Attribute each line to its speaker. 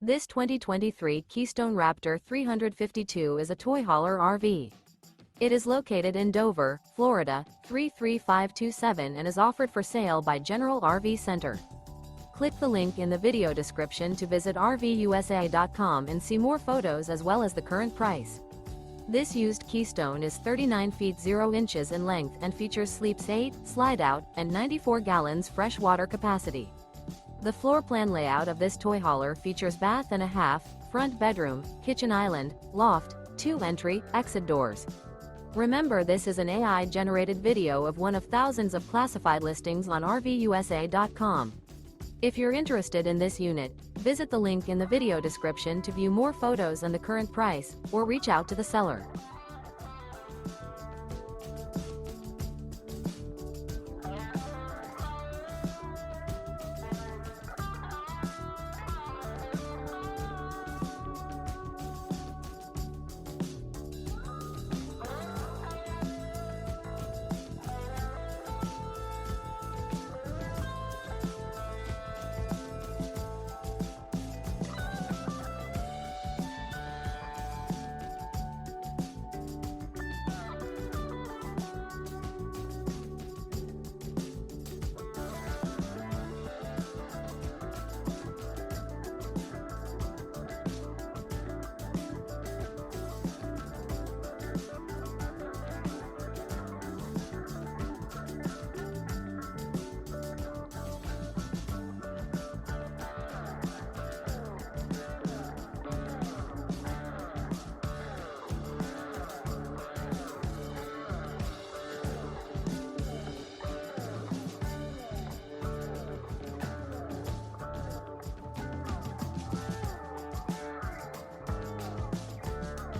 Speaker 1: This 2023 Keystone Raptor 352 is a toy hauler RV. It is located in Dover, Florida, 33527 and is offered for sale by General RV Center. Click the link in the video description to visit RVUSA.com and see more photos as well as the current price. This used Keystone is 39 feet 0 inches in length and features sleeps 8, Slideout, and 94 gallons fresh water capacity. The floor plan layout of this toy hauler features bath and a half, front bedroom, kitchen island, loft, 2 entry, exit doors. Remember, this is an AI-generated video of one of thousands of classified listings on RVUSA.com. If you're interested in this unit, visit the link in the video description to view more photos and the current price, or reach out to the seller.